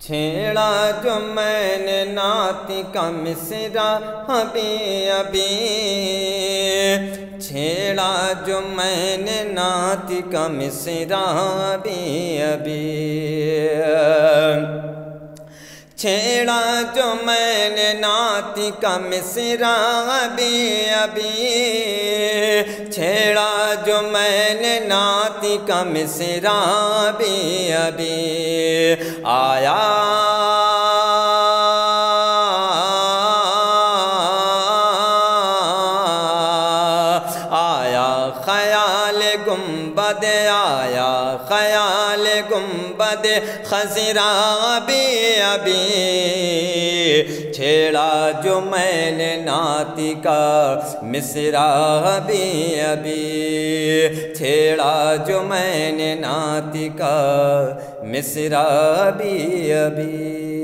چھیڑا جو میں نے نعت کا مصرع ابھی ابھی، چھیڑا جو میں نے نعت کا مصرع ابھی ابھی، چھیڑا جو میں نے نعت کا مصرع ابھی ابھی، چھیڑا جو میں نے نعت کا مصرع ابھی ابھی، آیا خیال گنبد، آیا خیال گنبد خضرا ابھی ابھی، چھیڑا جو میں نے نعت کا مصرع ابھی ابھی، چھیڑا جو میں نے نعت کا مصرع ابھی ابھی۔